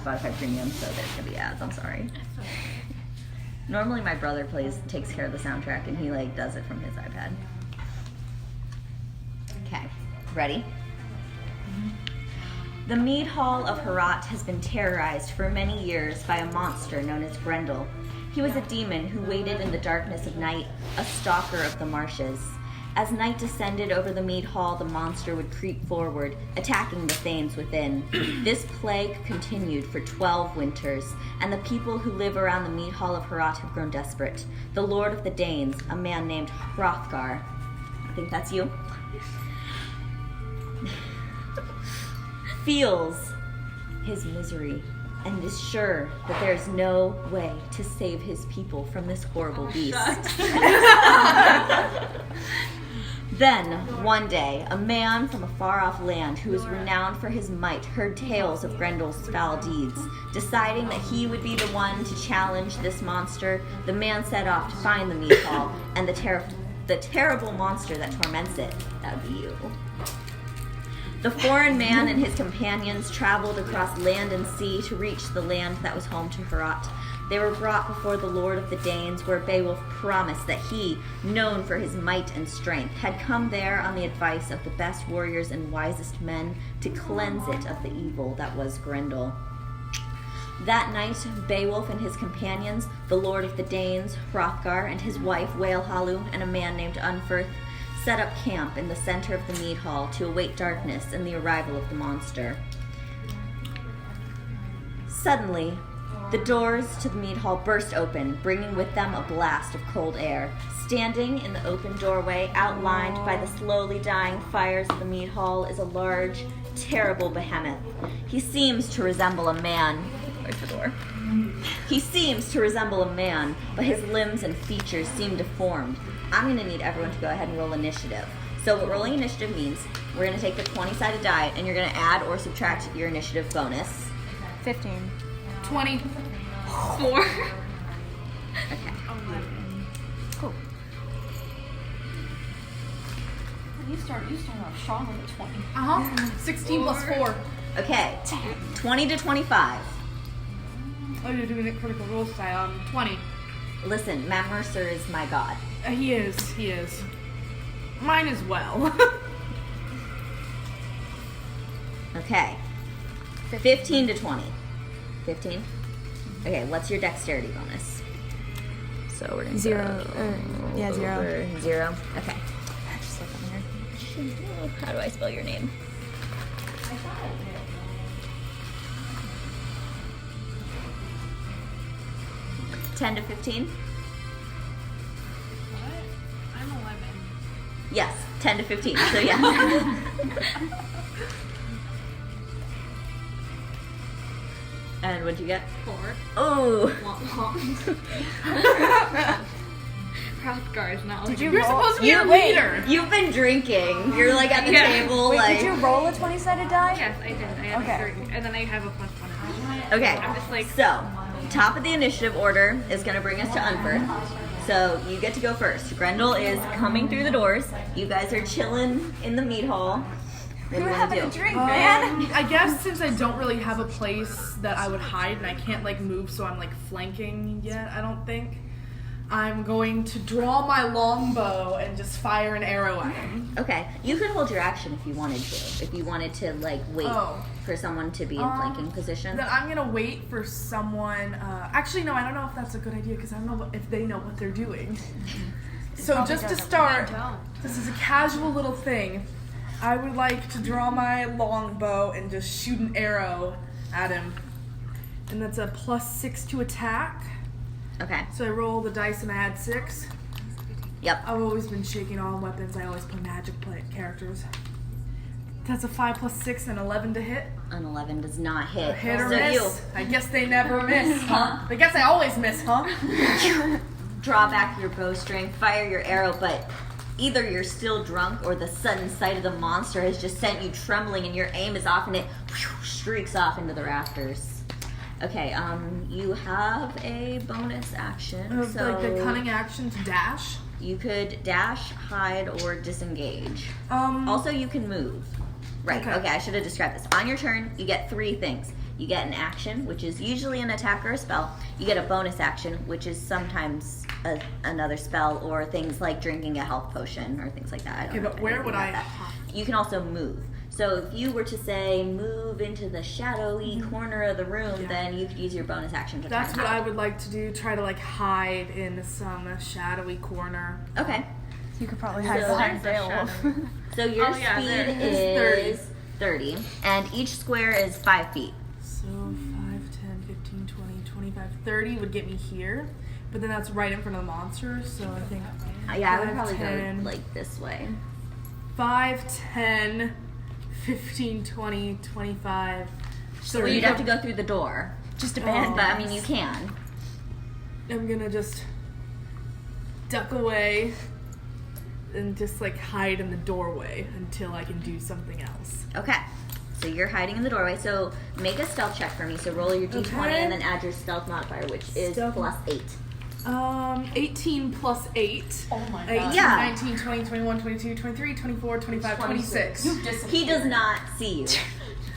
Spotify Premium, so there's gonna be ads. I'm sorry. Normally my brother takes care of the soundtrack, and he like does it from his iPad. Okay, ready? The mead hall of Herat has been terrorized for many years by a monster known as Grendel. He was a demon who waited in the darkness of night, a stalker of the marshes. As night descended over the mead hall, the monster would creep forward, attacking the thanes within. This plague continued for 12 winters, and the people who live around the mead hall of Herat have grown desperate. The lord of the Danes, a man named Hrothgar, I think that's you, feels his misery and is sure that there's no way to save his people from this horrible beast. Then, one day, a man from a far-off land who is renowned for his might heard tales of Grendel's foul deeds. Deciding that he would be the one to challenge this monster, the man set off to find the mead hall and the terrible monster that torments it. That would be you. The foreign man and his companions traveled across land and sea to reach the land that was home to Herat. They were brought before the Lord of the Danes, where Beowulf promised that he, known for his might and strength, had come there on the advice of the best warriors and wisest men to cleanse it of the evil that was Grendel. That night, Beowulf and his companions, the Lord of the Danes, Hrothgar, and his wife, Whalehalu, and a man named Unferth, set up camp in the center of the mead hall to await darkness and the arrival of the monster. Suddenly, the doors to the mead hall burst open, bringing with them a blast of cold air. Standing in the open doorway, outlined by the slowly dying fires of the mead hall, is a large, terrible behemoth. He seems to resemble a man. Where's the door? He seems to resemble a man, but his limbs and features seem deformed. I'm going to need everyone to go ahead and roll initiative. So what rolling initiative means, we're going to take the 20-sided die, and you're going to add or subtract your initiative bonus. 15. 24. Okay. 11. Cool. You start off strong with a 20. 16 plus 4. Okay. 20 to 25. Oh, you're doing it critical role style. 20. Listen, Matt Mercer is my god. He is. Mine as well. Okay. 15 to 20. 15? Okay, what's your dexterity bonus? So we're going to 0. Yeah, 0. over 0. Okay. Just look on here. How do I spell your name? 10 to 15? What? I'm 11. Yes, 10 to 15. So yeah. And what'd you get? 4. Oh. Hrothgar is not. Did you You're roll? supposed to be a leader. You've been drinking. You're like at the table. Wait, like. did you roll a 20-sided die? Yes, I did. I have Okay. a 3, and then I have a +1. Okay. I'm just like. So, top of the initiative order is going to bring us to Unferth. So, you get to go first. Grendel is coming through the doors. You guys are chilling in the meat hall. What do you We're want to having do? a drink, man. I guess since I don't really have a place that I would hide and I can't like move, so I'm like flanking yet, I don't think. I'm going to draw my longbow and just fire an arrow at him. Okay. You could hold your action if you wanted to. If you wanted to, like, wait for someone to be in flanking position. Then I'm gonna wait for someone. Actually, no, I don't know if that's a good idea because I don't know if they know what they're doing. So just to start, this is a casual little thing. I would like to draw my longbow and just shoot an arrow at him. And that's a +6 to attack. Okay. So I roll the dice and I add 6. Yep. I've always been shaking all weapons. I always play magic characters. That's a 5 + 6 and 11 to hit. An 11 does not hit. Hit or so miss. I guess they never miss, huh? I guess I always miss, huh? you draw back your bowstring, fire your arrow, but either you're still drunk or the sudden sight of the monster has just sent you trembling and your aim is off and it streaks off into the rafters. Okay, you have a bonus action. So like the cunning action to dash. You could dash, hide, or disengage. Also, you can move. Right, okay, I should have described this. On your turn, you get 3 things. You get an action, which is usually an attack or a spell. You get a bonus action, which is sometimes another spell or things like drinking a health potion or things like that. I don't know but where would I? You can also move. So if you were to say move into the shadowy corner of the room, then you could use your bonus action to That's try what and I would like to do. Try to like hide in some shadowy corner. Okay. You could probably hide behind Beowulf. So your yeah, there. speed is 30, and each square is 5 feet. So 5, 10, 15, 20, 25, 30 would get me here. But then that's right in front of the monster, so I think Yeah, I would 5, probably 10, go like this way. 5, 10, 15, 20, 25, 30. Well, you'd have to go through the door. Just abandon. But I mean, you can. I'm gonna just duck away and just like hide in the doorway until I can do something else. Okay. So you're hiding in the doorway. So make a stealth check for me. So roll your d20 Okay. and then add your stealth modifier, which is Stealth. plus 8. 18 plus 8. Oh my 18, god. Yeah. 19, 20, 21, 22, 23, 24, 25, 26. You disappeared. He does not see you.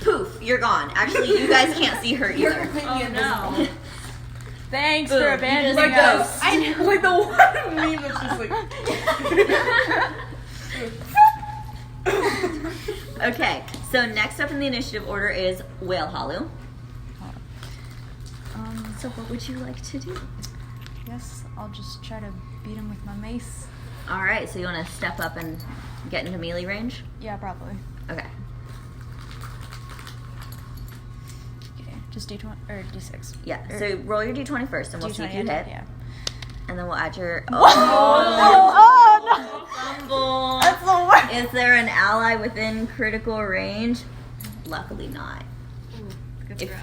Poof, you're gone. Actually, you guys can't see her either. Oh no. Thanks Boom, for you abandoning just us. ghost. I know. Like the one meme that's just like. Okay, so next up in the initiative order is Whale Hollow. So what would you like to do? Guess I'll just try to beat him with my mace. All right, so you want to step up and get into melee range? Yeah, probably. Okay. Okay, just D20 or D6. Yeah, Or so roll your d20 first, and we'll see if you hit. Yeah. And then we'll add your... Oh no! Fumble. That's the worst. Is there an ally within critical range? Luckily not. Good If- for us.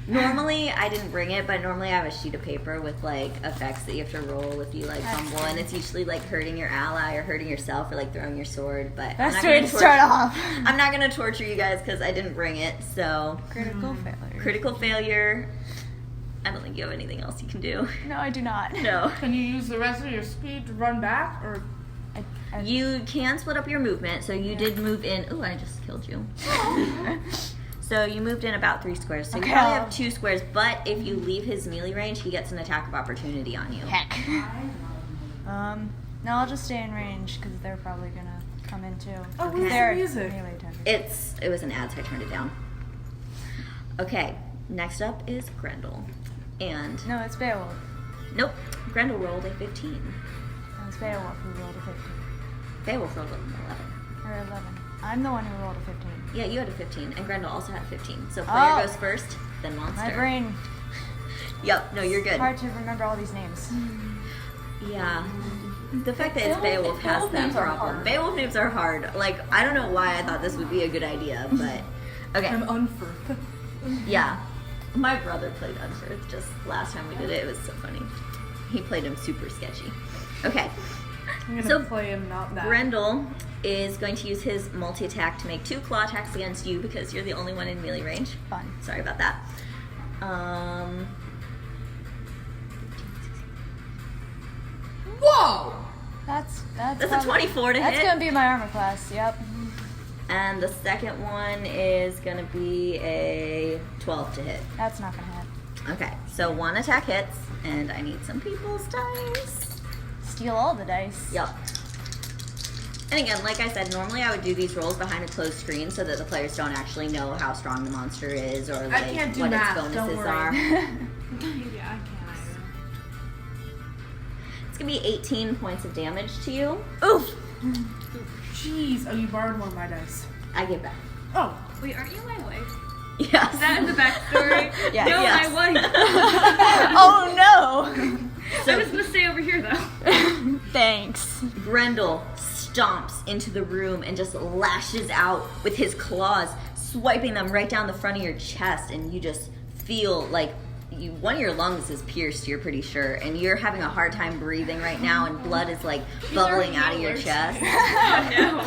Normally, I didn't bring it, but normally I have a sheet of paper with like effects that you have to roll if you like fumble, and it's usually like hurting your ally or hurting yourself or like throwing your sword. But Best way to start off. I'm not gonna torture you guys because I didn't bring it. So Critical failure. critical failure. I don't think you have anything else you can do. No, I do not. No. Can you use the rest of your speed to run back, or You can split up your movement, so you did move in. Ooh, I just killed you. So you moved in about 3 squares. So you Okay. probably have 2 squares, but if you leave his melee range, he gets an attack of opportunity on you. Heck. No, I'll just stay in range because they're probably gonna come in too. Oh, where's the They're music? melee attackers. It was an ad, so I turned it down. Okay, next up is Grendel. And, No, it's Beowulf. nope, Grendel rolled a 15. No, it's Beowulf who rolled a 15. Beowulf rolled an 11. Or 11. I'm the one who rolled a 15. Yeah, you had a 15, and Grendel also had a 15. So player goes first, then monster. My brain. Yep, no, you're good. Hard to remember all these names. Yeah. The fact that it's Beowulf has that names are problem. hard. Beowulf names are hard. Like, I don't know why I thought this would be a good idea, but... Okay, I'm Unferth? yeah. My brother played Unferth just last time we did it. It was so funny. He played him super sketchy. Okay, I'm gonna So, play him not that. Grendel is going to use his multi-attack to make 2 claw attacks against you because you're the only one in melee range. Fun. Sorry about that. Whoa! That's That's a probably- 24 to That's hit. gonna be my armor class. Yep. And the second one is going to be a 12 to hit. That's not gonna hit. Okay, so 1 attack hits, and I need some people's dice. Steal all the dice. Yep. And again, like I said, normally I would do these rolls behind a closed screen so that the players don't actually know how strong the monster is or like can't do what math, its don't bonuses worry. are. Yeah, I can't either. It's going to be 18 points of damage to you. Oof. Jeez, oh, you borrowed one of my dice. I give back. Oh, Wait, aren't you my wife? Yes. Is that in the backstory? Yeah. No, Yes. my wife. Oh no. I was gonna stay over here though. Thanks. Grendel stomps into the room and just lashes out with his claws, swiping them right down the front of your chest, and you just feel like one of your lungs is pierced, you're pretty sure, and you're having a hard time breathing right now, and blood is like bubbling out of your chest. Oh no.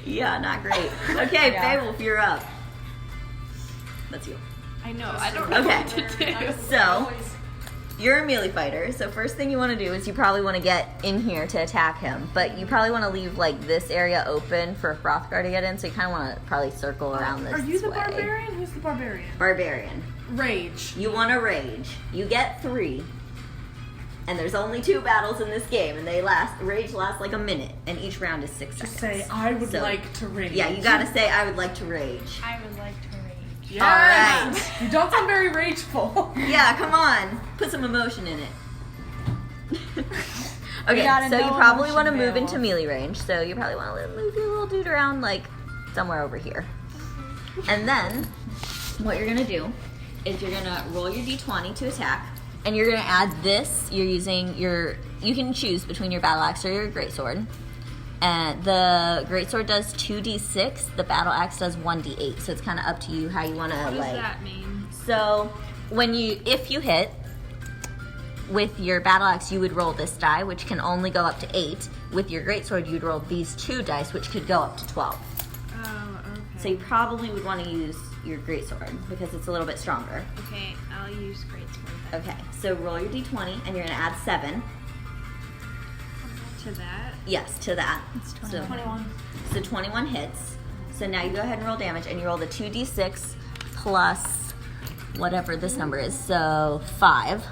Yeah, not great. Okay, Yeah. Beowulf, you're up. That's you. I know. I don't know Okay. what to do. So, you're a melee fighter, so first thing you want to do is you probably want to get in here to attack him, but you probably want to leave like this area open for Hrothgar to get in, so you kind of want to probably circle around this way. Are you the barbarian? Who's the barbarian? Barbarian. Rage. You want to rage. You get 3. And there's only 2 battles in this game, and rage lasts like a minute, and each round is 6 seconds. Just say, I would like to rage. Yeah, you gotta say, I would like to rage. I would like to rage. Yes. All right. You don't sound very rageful. Yeah, come on. Put some emotion in it. Okay, gotta so you know probably emotion, want to move Beowulf. into melee range, so you probably want to move your little dude around, like, somewhere over here. And then, what you're gonna do is you're gonna roll your d20 to attack, and you're gonna add this. You're using you can choose between your battle axe or your greatsword. And the greatsword does 2d6, the battle axe does 1d8. So it's kind of up to you how you want to What does like. that mean? So if you hit with your battle axe, you would roll this die, which can only go up to 8. With your greatsword, you'd roll these 2 dice, which could go up to 12. Oh, okay. So you probably would want to use your greatsword because it's a little bit stronger. Okay, I'll use greatsword then. Okay, so roll your d20, and you're gonna add 7. To that? Yes, to that. It's 21. 21. So 21 hits. So now you go ahead and roll damage, and you roll the 2d6 plus whatever this number is. So 5.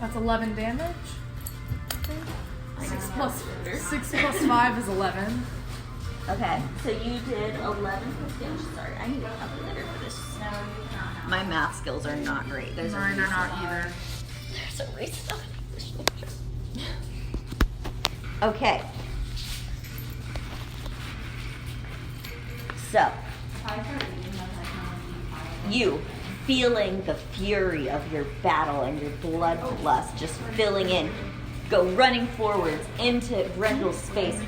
That's 11 damage. 6 plus 5 is 11. Okay, so you did 11 points of damage. Sorry, I need a calculator for this. My math skills are not great. There's Mine are not either. There's a reason. Okay. So, you feeling the fury of your battle and your bloodlust just filling in, go running forwards into Grendel's face,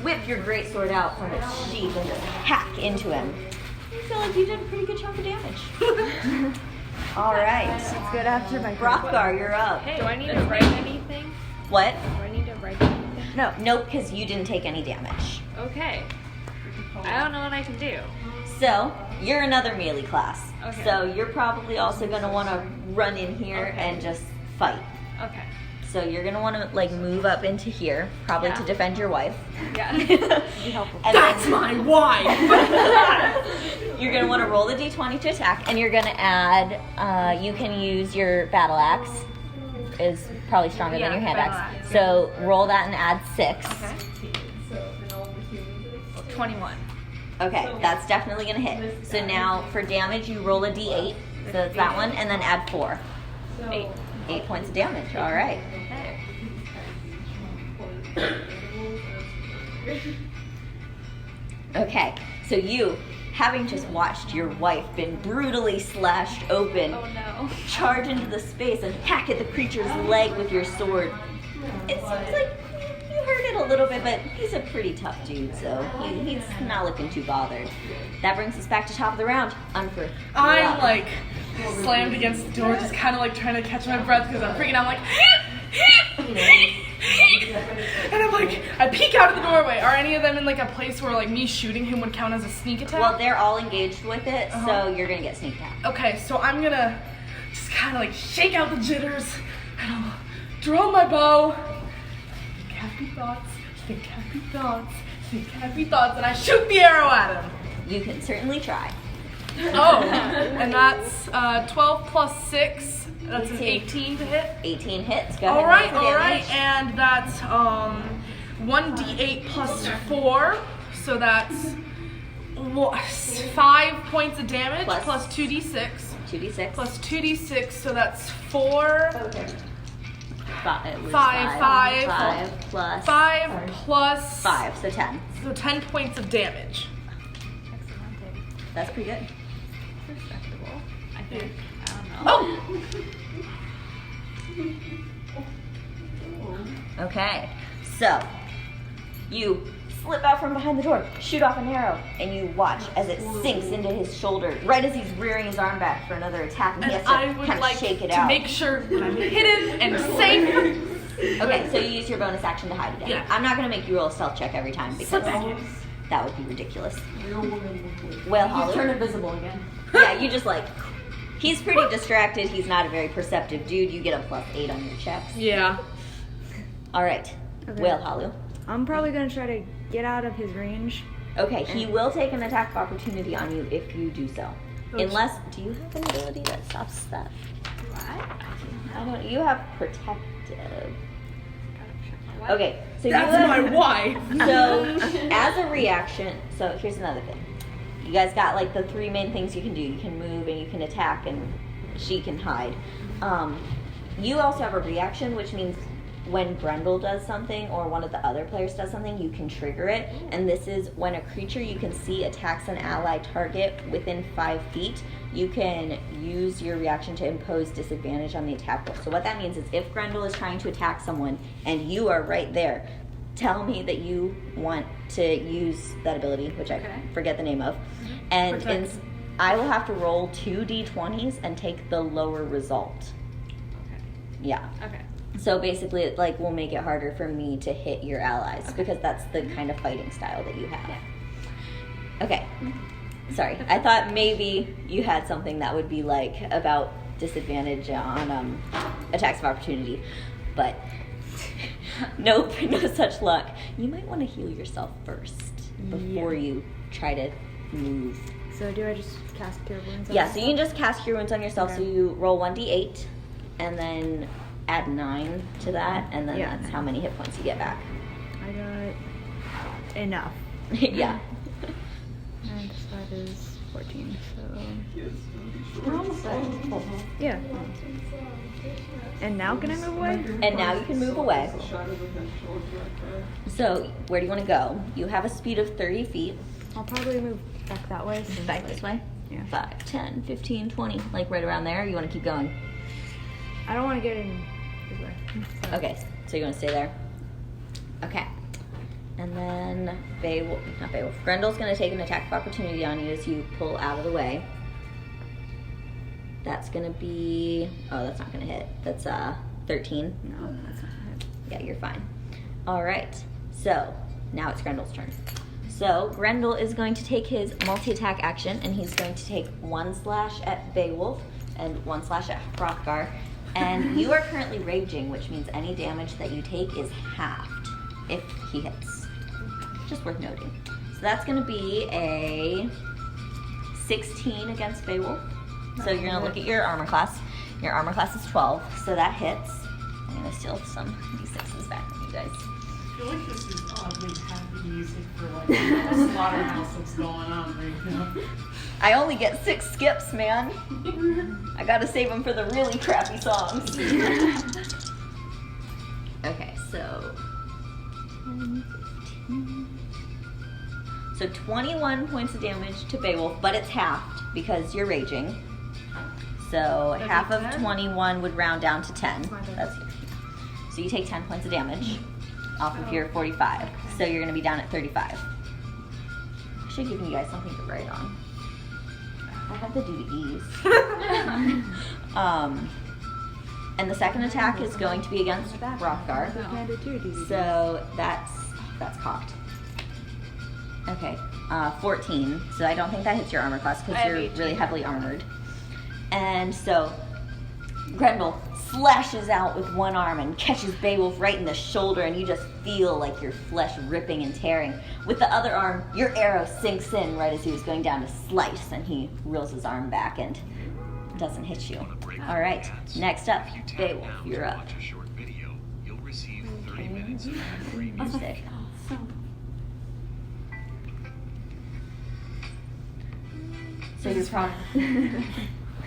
whip your greatsword out from its sheath and just hack into him. You feel like you did a pretty good chunk of damage. All right. It's good after my Hrothgar, you're up. Do I need to write anything? What? Do I need to write anything? No, because you didn't take any damage. Okay. I don't know what I can do. So, you're another melee class. Okay. So, you're probably also going to want to run in here Okay. and just fight. Okay. So, you're going to want to, like, move up into here, probably Yeah. to defend your wife. Yeah. Be helpful. And That's then my wife! you're going to want to roll the d20 to attack, and you're going to add, you can use your battle axe. Is probably stronger Yeah, than your hand battle axe. axe. So, roll that and add 6. Okay. 21. Okay, that's definitely gonna hit. So now for damage, you roll a d8. So that's that one, and then add 4. 8. 8 points of damage. All right. Okay, so you, having just watched your wife been brutally slashed open, Oh no. charge into the space and hack at the creature's leg with your sword. It seems like you hurt it a little bit, but he's a pretty tough dude, so he's not looking too bothered. That brings us back to top of the round. Unfer. I'm like slammed against the door, just kind of like trying to catch my breath because I'm freaking out. I'm like, and I'm like, I peek out of the doorway. Are any of them in like a place where like me shooting him would count as a sneak attack? Well, they're all engaged with it, Uh-huh. so you're gonna get sneak attack. Okay, so I'm gonna just kind of like shake out the jitters and I'll draw my bow. Think happy thoughts, think happy thoughts, think happy thoughts, and I shoot the arrow at him. You can certainly try. Oh, and that's 12 plus 6. That's an 18 to hit. 18 hits. Go ahead. All right, and roll all for right, damage. and that's 1d8 plus 4, so that's 5 points of damage Plus- 2d6 2d6. plus 2d6, so that's 4. It was 5 5 plus 5 plus 5, so 10. so 10 points of damage. That's pretty good. Respectable, I think. I don't know. Oh, Okay, so you slip out from behind the door, shoot off an arrow, and you watch as it sinks into his shoulder right as he's rearing his arm back for another attack, and he and has to I would kind of like shake it to out. make sure that I'm hidden and safe. Okay, so you use your bonus action to hide again. Yeah. I'm not going to make you roll a stealth check every time because Slip back in. that would be ridiculous. Well, You Holly. turn invisible again. Yeah, you just like He's pretty distracted. He's not a very perceptive dude. You get a +8 on your checks. Yeah. All right. Okay. Whale Halu. I'm probably gonna try to get out of his range. Okay, he will take an attack of opportunity on you if you do so. Unless, do you have an ability that stops that? I don't. You have protective. Okay, so That's you have, my wife. So as a reaction, so here's another thing. You guys got like the 3 main things you can do. You can move and you can attack, and she can hide. You also have a reaction, which means when Grendel does something or one of the other players does something, you can trigger it. And this is when a creature you can see attacks an ally target within 5 feet, you can use your reaction to impose disadvantage on the attack roll. So what that means is if Grendel is trying to attack someone and you are right there, tell me that you want to use that ability, which I forget the name of. And I will have to roll 2 d20s and take the lower result. Okay. Yeah. Okay. So basically, it like will make it harder for me to hit your allies because that's the kind of fighting style that you have. Yeah. Okay. Sorry, I thought maybe you had something that would be like about disadvantage on attacks of opportunity, but nope, no such luck. You might want to heal yourself first before you try to move. So do I just cast Cure Wounds on Yeah, so you can just cast Cure Wounds on yourself. Okay. So you roll 1d8 and then add 9 to that, and then that's how many hit points you get back. I got enough. Yeah. And that is 14, so... We're almost there. Yeah. And now can I move away? And now you can move away. So, where do you want to go? You have a speed of 30 feet. I'll probably move back that way. since, Back this way? Yeah. 5, 10, 15, 20. Like right around there? Or you want to keep going? I don't want to get in this way. So. Okay, so you want to stay there? Okay. And then not Beowulf. Grendel's going to take an attack of opportunity on you as you pull out of the way. That's going to be... Oh, that's not going to hit. That's 13. No, that's not it. Yeah, you're fine. All right. So, now it's Grendel's turn. So, Grendel is going to take his multi-attack action, and he's going to take 1 slash at Beowulf and 1 slash at Hrothgar. And you are currently raging, which means any damage that you take is halved if he hits. Just worth noting. So that's going to be a 16 against Beowulf. So you're going to look at your armor class. Your armor class is 12, so that hits. I'm going to steal some d6s back from you guys. I feel like this is oddly happy music for like a slaughterhouse that's going on right now. I only get 6 skips, man. I gotta save them for the really crappy songs. Okay, so 21 points of damage to Beowulf, but it's halved because you're raging. So half of 21 would round down to 10. That's 16. So you take 10 points of damage off of your 45. So you're gonna be down at 35. I should give you guys something to write on. I have the DVDs. And the second attack is going to be against Hrothgar. So that's cocked. Okay, 14. So I don't think that hits your armor class because you're really heavily armored. And so Grendel slashes out with one arm and catches Beowulf right in the shoulder, and you just feel like your flesh ripping and tearing. With the other arm, your arrow sinks in right as he was going down to slice, and he reels his arm back and doesn't hit you. All right, next up, Beowulf, you're up. Music. So you're probably...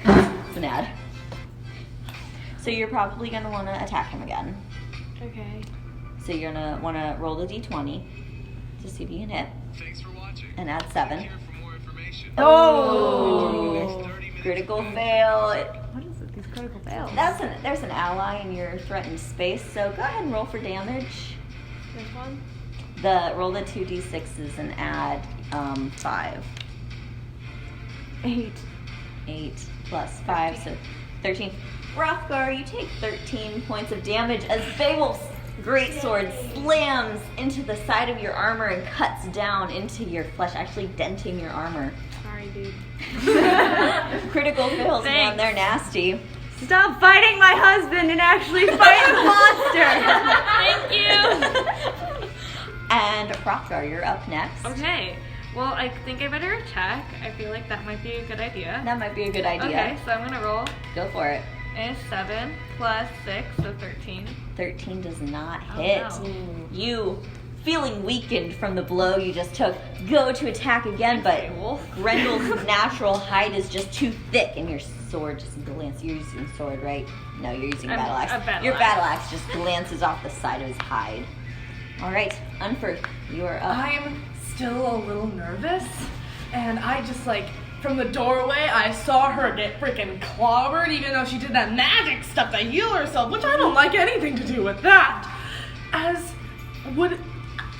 It's an ad. So you're probably going to want to attack him again. Okay. So you're going to want to roll the d20 to see if you can hit. Thanks for watching. And add 7. Here for more information. Oh! Critical fail. What is it? These critical fails. There's an ally in your threatened space, so go ahead and roll for damage. This one? Roll the 2d6s and add 5. 8 plus 5, so 13. Hrothgar, you take 13 points of damage as Beowulf's greatsword slams into the side of your armor and cuts down into your flesh, actually denting your armor. Sorry, dude. Critical fails, man. They're nasty. Stop fighting my husband and actually fight the monster. Thank you. And Rockgar, you're up next. Okay. Well, I think I better attack. I feel like that might be a good idea. That might be a good idea. Okay, so I'm gonna roll. Go for it. And 7 plus 6, so 13. 13 does not Oh, hit. no. You, feeling weakened from the blow you just took, go to attack again, but Beowulf. Grendel's natural hide is just too thick, and your sword just glances. You're using sword, right? No, you're using battle axe. A battle Your axe. battle axe just glances off the side of his hide. All right, Unferth, you are up. I'm still a little nervous, and I just from the doorway, I saw her get freaking clobbered, even though she did that magic stuff to heal herself, which I don't like anything to do with that. As would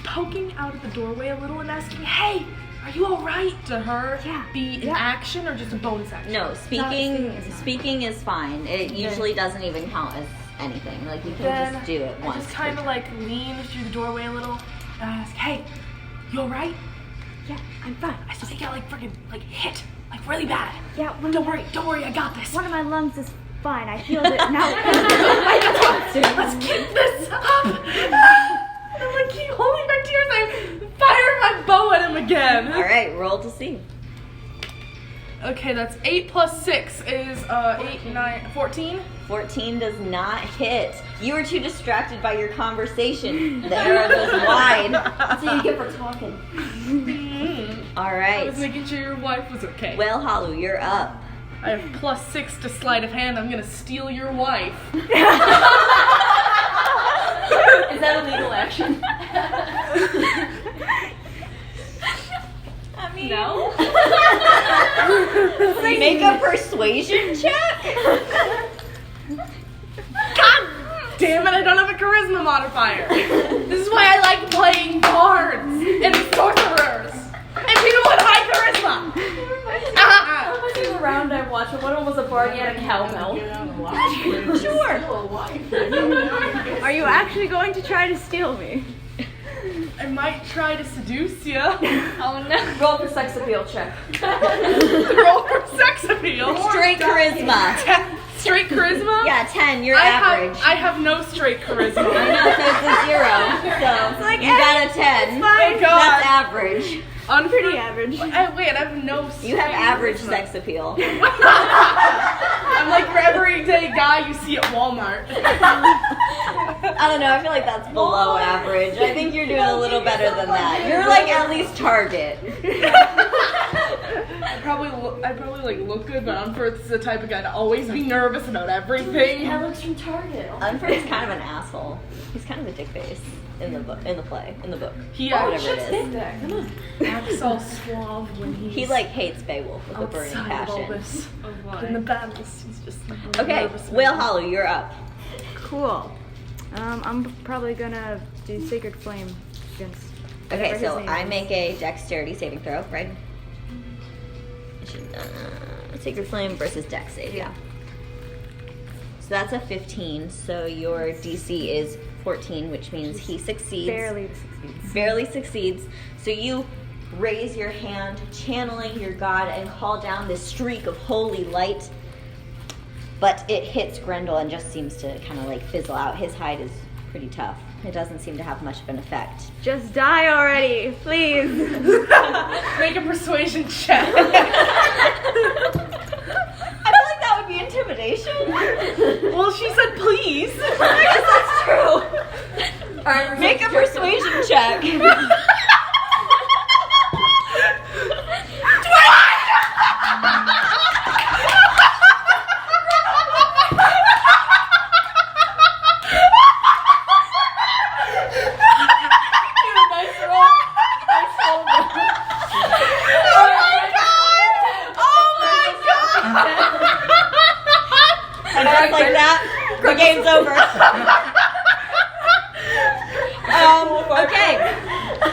poking out of the doorway a little and asking, "Hey, are you all right?" to her be an action or just a bonus action? No, speaking is fine. It usually doesn't even count as anything. Like, you can Then just do it I once. just kind of lean through the doorway a little and I ask, "Hey, you all right?" Yeah, I'm fine. I still get freaking hit really bad. Yeah, Don't worry, I got this. one of my lungs is fine. I healed it. Now Let's keep this up. I'm keep holding my tears. I fire my bow at him again. All right, roll to see. Okay, that's 8 plus 6 is 8, 9, 14. 14 does not hit. You were too distracted by your conversation. The arrow goes wide. That's what you get for talking. All I right. was making sure your wife was okay. Well, Halu, you're up. I have plus 6 to sleight of hand. I'm gonna steal your wife. Is that a legal action? I mean, No? make a persuasion check. God damn it, I don't have a charisma modifier. This is why I like playing bards and sorcerers and people with high charisma. The round I watched, one of them was a bard, he had a cowbell. Sure. are you actually going to try to steal me? I might try to seduce you. Oh no. Roll for sex appeal check. Roll for sex appeal. Straight charisma. Straight charisma? Yeah, 10. You're I average. have no straight charisma. I know, so it's a 0. So you got a 10. Oh God. That's average. Pretty average. Wait, I have no. You have straight average charisma. sex appeal. I'm like your everyday guy you see at Walmart. I don't know. I feel like that's below average. I think you're doing a little better than that. You're at least target. I probably look good, but Unferth is the type of guy to always be nervous about everything. That looks from Target. Unferth's kind of an asshole. He's kind of a dick face in the book. In the book. He Whatever it Shit's is. big there. Come on. acts all suave when he's He hates Beowulf with a burning outside of all passion. this. Oh In the boy. battles, he's just Okay, nervous. Whale Hollow, you're up. Cool. I'm probably gonna do Sacred Flame against. Okay, whatever so his name I is. make a dexterity saving throw, right? Sacred Flame versus Dex save, yeah. So that's a 15, so your DC is 14, which means he succeeds. Barely succeeds. So you raise your hand, channeling your god, and call down this streak of holy light. But it hits Grendel and just seems to kind of fizzle out. His hide is pretty tough. It doesn't seem to have much of an effect. Just die already, please. Make a persuasion check. I feel like that would be intimidation. Well, she said please. I guess that's true. All right, Make a persuasion check. And just like that, the game's over. Okay.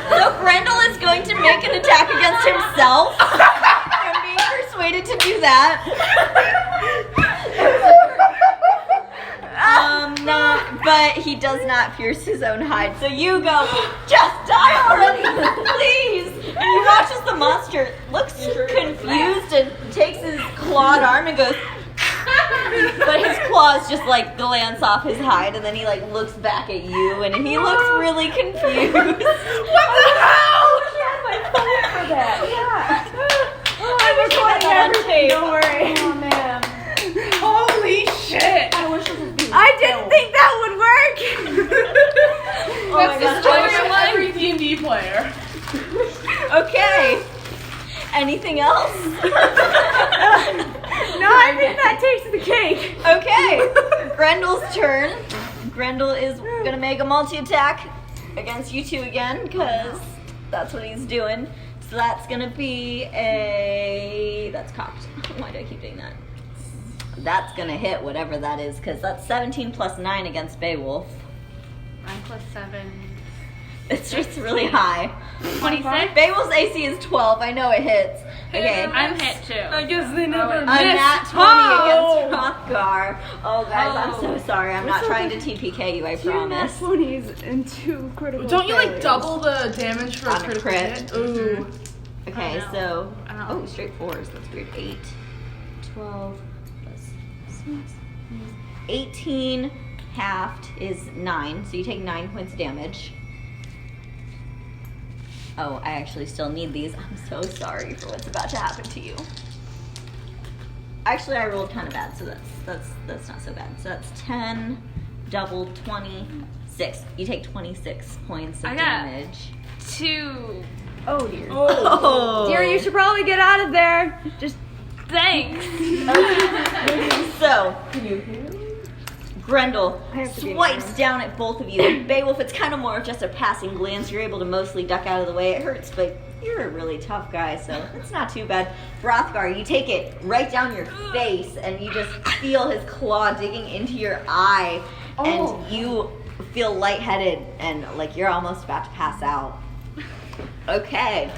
So Grendel is going to make an attack against himself. I'm being persuaded to do that. But he does not pierce his own hide. So you go, just die already, please. you watch as the monster looks confused and takes his clawed arm and goes, but his claws just like glance off his hide, and then he like looks back at you, and he looks really confused. What the hell? I was recording everything. Don't worry. Oh man. Holy shit! I didn't think that would work. That's the story of every D&D player. Okay. Anything else? No, I think that takes the cake. Okay. Grendel's turn. Grendel is gonna make a multi-attack against you two again, because that's what he's doing. So that's gonna be that's cocked. Why do I keep doing that? That's gonna hit whatever that is, because that's 17 plus 9 against Beowulf. 9 plus 7. It's just really high. 26. Beowulf's AC is 12. I know it hits. Okay. I'm hit too. I guess they never A missed. nat 20 against Hrothgar. Oh, guys, I'm Oh. so sorry. I'm not trying to TPK you, I promise. 20s and 2 critical. Don't you like failures. double the damage for On a a critical crit. hit? Ooh. Okay, I know. so. I know. Oh, straight 4s. That's weird. 8, 12, plus 6, 18 halved is 9. So you take 9 points of damage. Oh, I actually still need these. I'm so sorry for what's about to happen to you. Actually, I rolled kind of bad, so that's not so bad. So that's 10, double 26. You take 26 points of I got- damage. 2. Oh dear. Oh, Dear, you should probably get out of there. Just Thanks. So, Grendel I have to be swipes alone. down at both of you. And Beowulf, it's kind of more of just a passing glance. You're able to mostly duck out of the way. It hurts, but you're a really tough guy, so it's not too bad. Hrothgar, you take it right down your face, and you just feel his claw digging into your eye, and you feel lightheaded, and like you're almost about to pass out. Okay.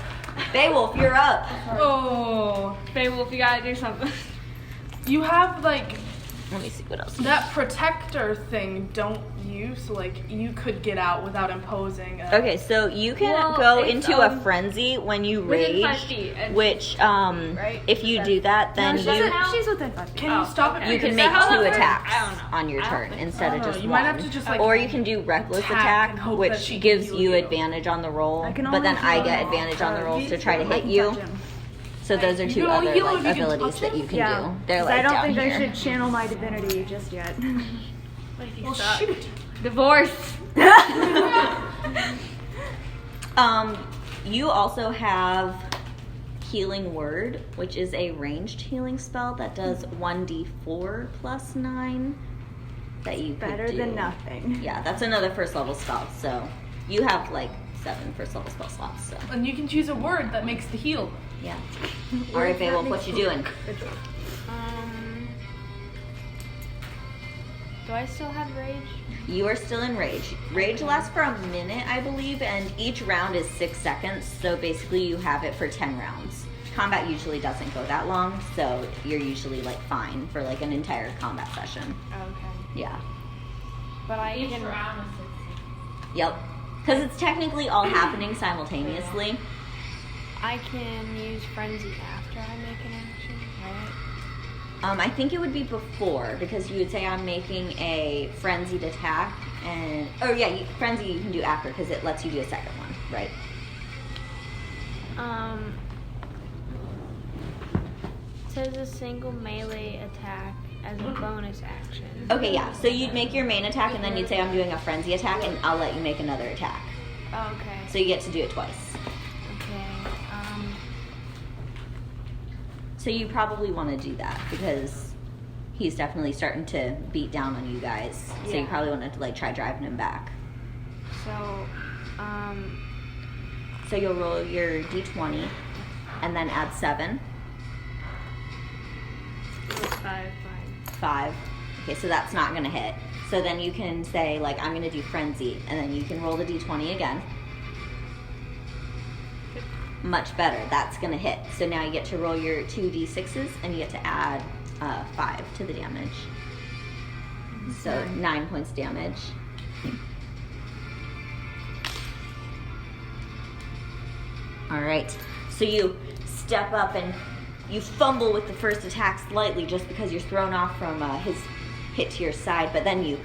Beowulf, you're up. Oh. Beowulf, you gotta do something. You have like Let me see what else. that protector thing, don't you? So like you could get out without imposing. Okay, so you can Well, go it's, into a frenzy when you within 5 rage, feet, and- which Right? if you do that, then she's, you she's within 5 feet. Can Oh, you stop okay. it? you can Is make that how 2 that works? attacks I don't know. on your I don't turn think instead of so. just You one. might have to just, like, or you can do reckless attack attack, and hope that which she can gives heal you you. advantage on the roll, I can but then only I heal get him. advantage on the rolls to try to I hit can you. touch him. So those are You 2 can only other heal him like if you can abilities touch that him? you can Yeah. do. They're 'Cause like I don't down think here. I should channel my divinity just yet. What if you Well, suck? shoot. Divorce. You also have Healing Word, which is a ranged healing spell that does 1d4 plus 9 that you could Better do. than nothing. Yeah, that's another first level spell. So you have like 7 first level spell slots. So And you can choose a word that makes the heal. yeah. All right, Beowulf, what you doing? Do I still have rage? You are still in rage. Rage lasts for a minute, I believe, and each round is 6 seconds. So basically, you have it for 10 rounds. Combat usually doesn't go that long, so you're usually like fine for like an entire combat session. Okay. Yeah. But I Each can. round is 6 Yep. Because it's technically all happening simultaneously. I can use frenzy after I make an action, right? I think it would be before, because you would say I'm making a frenzied attack, and frenzy you can do after because it lets you do a second one, right? Says a single melee attack as a bonus action. Okay, yeah. So you'd make your main attack, and then you'd say I'm doing a frenzy attack, and I'll let you make another attack. Oh, okay. So you get to do it twice. Okay. So you probably want to do that because he's definitely starting to beat down on you guys. So you Yeah. probably want to like try driving him back. So, So you'll roll your d20 and then add 7. 5. Okay, so that's not going to hit. So then you can say like I'm going to do frenzy, and then you can roll the d20 again. Much better. That's going to hit. So now you get to roll your 2d6s, and you get to add 5 to the damage. So 9 points damage. All right. So you step up and you fumble with the first attack slightly just because you're thrown off from his hit to your side, but then you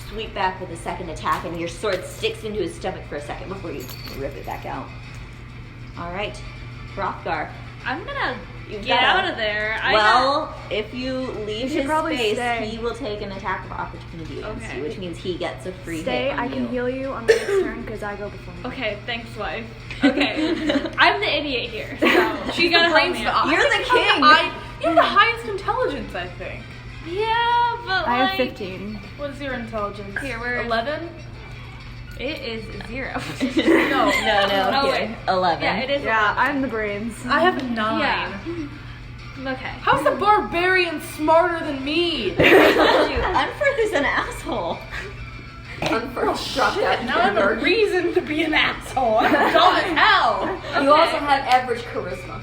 sweep back with a second attack and your sword sticks into his stomach for a second before you rip it back out. All right. Hrothgar. I'm gonna You've get gotta- out of there. If you leave should his probably space, stay. he will take an attack of opportunity against Okay. you, which means he gets a free Stay, hit on I you. can heal you on the next turn because I go before you. Okay, thanks, wife. Okay, I'm the idiot here, so she's gonna help me. out. You're the king. You have the highest intelligence, I think. Yeah, but I have like, 15. What is your intelligence? Here, we're 11? It is 0. No. No. Oh, wait. 11. Yeah, it is. Yeah, I'm the brains. I have 9. Yeah. Okay. How's the barbarian smarter than me? Unfirth is an asshole. Shit, now I have a reason to be an asshole. I'm dumb as hell. You also have average charisma.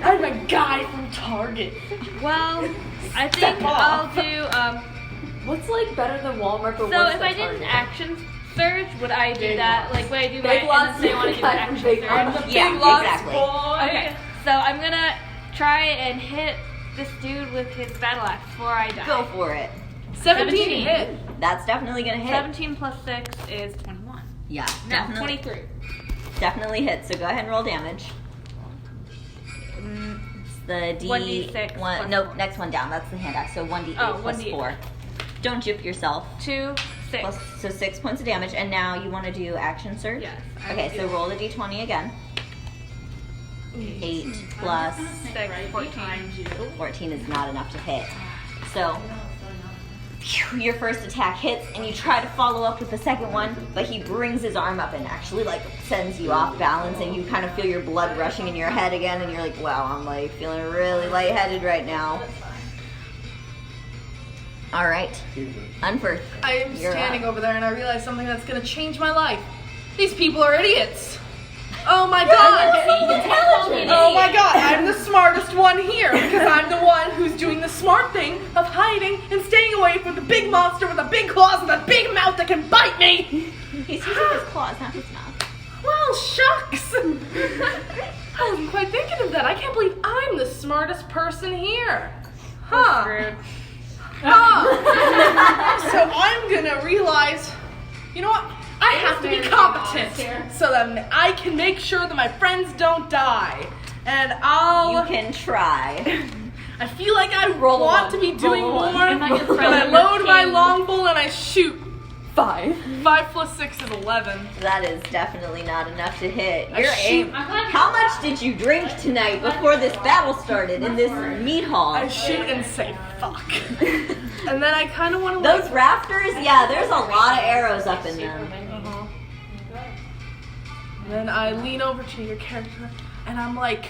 I'm a guy from Target. Well, I think I'll do. What's like better than Walmart but So worse if than I did an Target? action surge, would I do that? Like, would I do Big my lots and then say I want to do an guy from action Big surge? Lots. Yeah, Big lots, exactly. boy. Okay, so I'm gonna try and hit this dude with his battle axe before I die. Go for it. 17 hit. That's definitely gonna hit. 17 plus 6 is 21. Yeah, No, definitely. 23. Definitely hit. So go ahead and roll damage. It's the D. 1d6 One, plus nope, 4. next one down. That's the hand axe. So 1d8 Oh, plus 1d8. 4. Don't gyp yourself. 2, 6. Plus, so 6 points of damage. And now you want to do action surge? Yes. I Okay, will so do roll the d20 again. 8 plus 6, 14. 14 is not enough to hit. So phew, your first attack hits and you try to follow up with the second one, but he brings his arm up and actually like sends you off balance and you kind of feel your blood rushing in your head again and you're like, wow, I'm like feeling really lightheaded right now. All right, Unfirth. I am You're standing up. over there and I realize something that's going to change my life. These people are idiots. Oh my god. Oh my god, I'm the smartest one here because I'm the one who's doing the smart thing of hiding and staying away from the big monster with the big claws and the big mouth that can bite me. He's using his claws, not his mouth. Well, shucks. I wasn't quite thinking of that. I can't believe I'm the smartest person here. Huh. Screwed. So I'm gonna realize, you know what? I have to be competent so that I can make sure that my friends don't die. And You can try. I feel like I want to be doing more. And I load my longbow and I shoot. 5. 5 plus 6 is 11. That is definitely not enough to hit. I Your shoot. aim. How much did you drink tonight before this battle started in this meat hall? I shoot and say, fuck. And then I kind of want to Those rafters, yeah, there's a lot of arrows up in them. And then I lean over to your character and I'm like,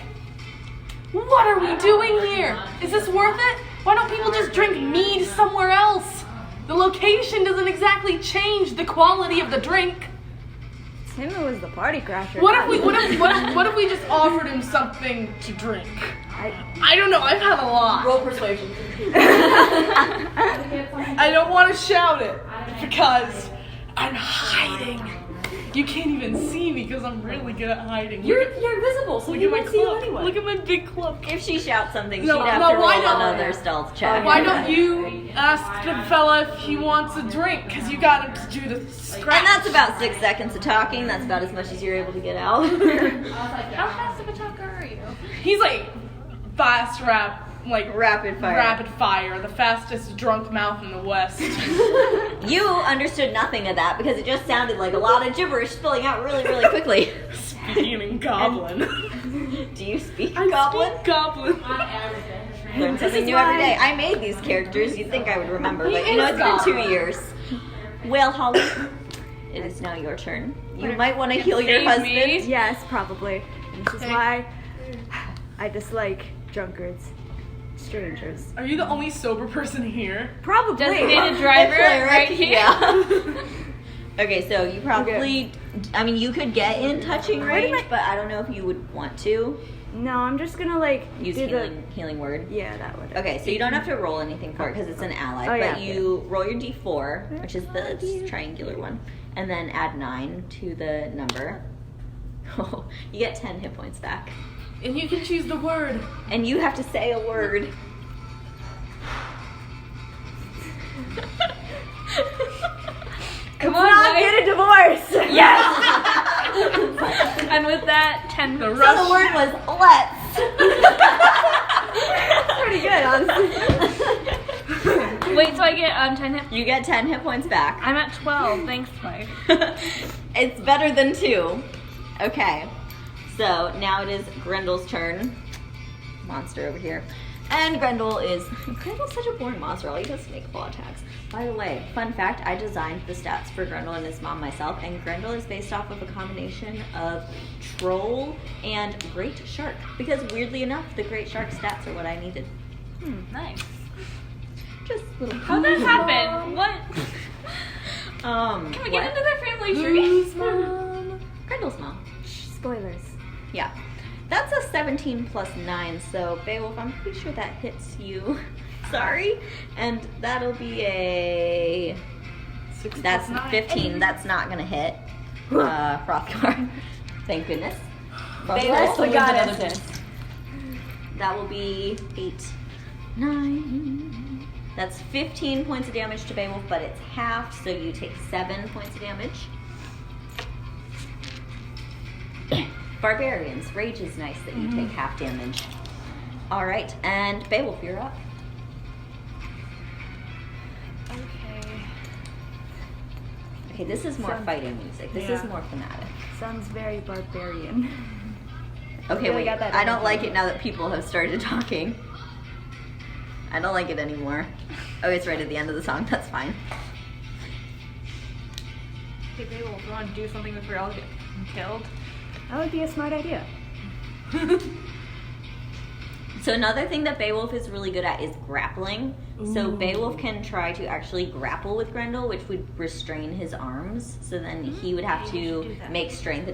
what are we doing here? Is this worth it? Why don't people just drink mead somewhere else? The location doesn't exactly change the quality of the drink. Tim was the party crasher. What if we just offered him something to drink? I don't know, I've had a lot. Roll persuasion. I don't want to shout it because I'm hiding. You can't even see me because I'm really good at hiding. You're invisible, so Look you at my won't see you club. anyway. Look at my big club. If she shouts something, No, she'd have no, to roll why not? another stealth check. Why don't you ask the fella if he wants a drink? Because you got him to do the scratch. And that's about 6 seconds of talking. That's about as much as you're able to get out. How fast of a talker are you? He's like fast Rapid fire. the fastest drunk mouth in the West. You understood nothing of that because it just sounded like a lot of gibberish spilling out really, really quickly. Speaking in Goblin. Do you speak I Goblin? speak Goblin. Learn something new every day. I made these characters. You'd think I would remember, but you know, it's been 2 years. Well, Holly, it is now your turn. You might want to heal your save me. husband. Yes, probably. And this is why I dislike drunkards. Strangers. Are you the only sober person here? Probably. Designated driver Cleric, right here. Yeah. Okay, so you probably, I mean, you could get in touching range, but I don't know if you would want to No, I'm just gonna like use do healing word. Yeah, that would. Okay, so you don't have to roll anything for it because it's an ally, Oh, yeah, but you roll your d4, which is the triangular one, and then add 9 to the number. Oh, you get 10 hit points back. And you can choose the word. And you have to say a word. Come on, Not guys. get a divorce. Yes! And with that, 10 So the word was let's. Pretty good, honestly. Wait, so I get 10 hit. You get 10 hit points back. I'm at 12. Thanks, Mike. It's better than 2. Okay. So now it is Grendel's turn. Monster over here. And Grendel's such a boring monster. All he does is make claw attacks. By the way, fun fact, I designed the stats for Grendel and his mom myself, and Grendel is based off of a combination of troll and great shark. Because weirdly enough, the great shark stats are what I needed. Nice. Just little. How'd that happen? What? Can Can we get into their family tree? Grendel's mom. Spoilers. Yeah. That's a 17 plus 9, so Beowulf, I'm pretty sure that hits you. Sorry. And that'll be a... 6 That's plus 9. 15. That's not gonna hit. Hrothgar. Thank goodness. Bless the goddesses. That will be 8, 9. That's 15 points of damage to Beowulf, but it's halved, so you take 7 points of damage. Barbarians. Rage is nice that you take half damage. Alright, and Beowulf, you're up. Okay, this is more fighting music. This is more thematic. Sounds very barbarian. Okay, Really wait. got that I don't energy. like it now that people have started talking. I don't like it anymore. Oh, it's right at the end of the song. That's fine. Hey, Beowulf, you want to do something before we all get killed? That would be a smart idea. So another thing that Beowulf is really good at is grappling. So Beowulf can try to actually grapple with Grendel, which would restrain his arms. So then he would have to make strength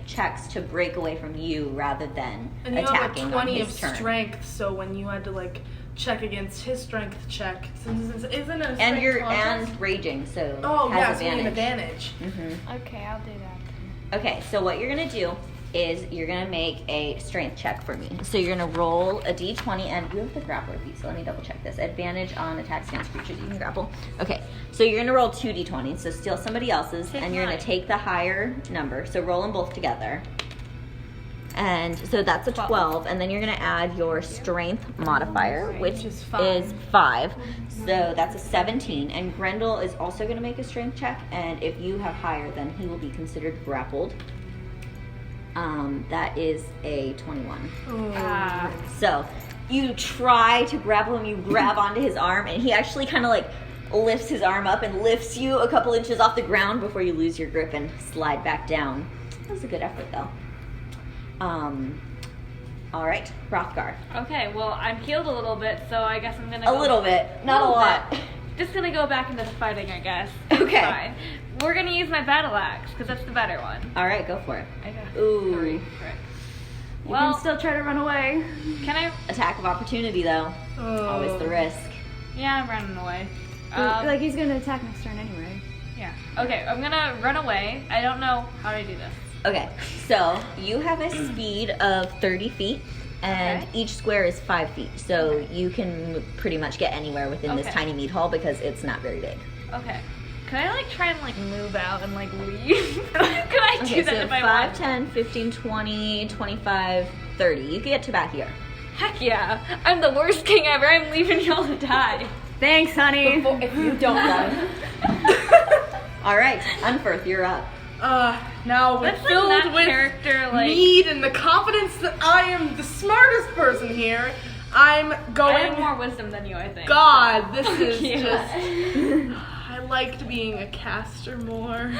checks to break away from you rather than And you attacking have a 20 on of his turn. strength, so when you had to like check against his strength check, since isn't it a strength And you're contest? and raging, so Oh has yeah, so you have advantage. advantage. Okay, I'll do that. Okay, so what you're gonna do is you're gonna make a strength check for me. So you're gonna roll a d20, and you have the grappler feat, so let me double check this. Advantage on attacks against creatures you can grapple. Okay, so you're gonna roll 2 d20s, so steal somebody else's, and you're gonna take the higher number. So roll them both together. And so that's a 12, and then you're gonna add your strength modifier, which is 5. So that's a 17, and Grendel is also gonna make a strength check, and if you have higher, then he will be considered grappled. That is a 21. So you try to grapple him, you grab onto his arm, and he actually kind of like lifts his arm up and lifts you a couple inches off the ground before you lose your grip and slide back down. That was a good effort though. All right, Hrothgar. Okay, well, I'm healed a little bit, so I guess I'm gonna A go little bit, not a little lot. bit. Just gonna go back into the fighting, I guess. Okay. Fine. We're gonna use my battle axe, because that's the better one. All right, go for it. I got Ooh. 3. Right. You Well, can still try to run away. can I? Attack of opportunity though. Always the risk. Yeah, I'm running away. Like he's gonna attack next turn anyway. Yeah. Okay, I'm gonna run away. I don't know how to do this. Okay, so you have a speed of 30 feet, and Okay. each square is 5 feet. So you can pretty much get anywhere within this Okay. tiny meat hall because it's not very big. Okay. Can I like try and like move out and like leave? Can I do Okay, that so if I 5, want? 10, 15, 20, 25, 30. You can get to about here. Heck yeah! I'm the worst king ever. I'm leaving y'all to die. Thanks, honey. If you don't die. All right, Unferth, you're up. Now we're That's like filled that with character like. need and the confidence that I am the smartest person here. I'm going. I have more wisdom than you, I think. God, this is Yeah. just. I liked being a caster more.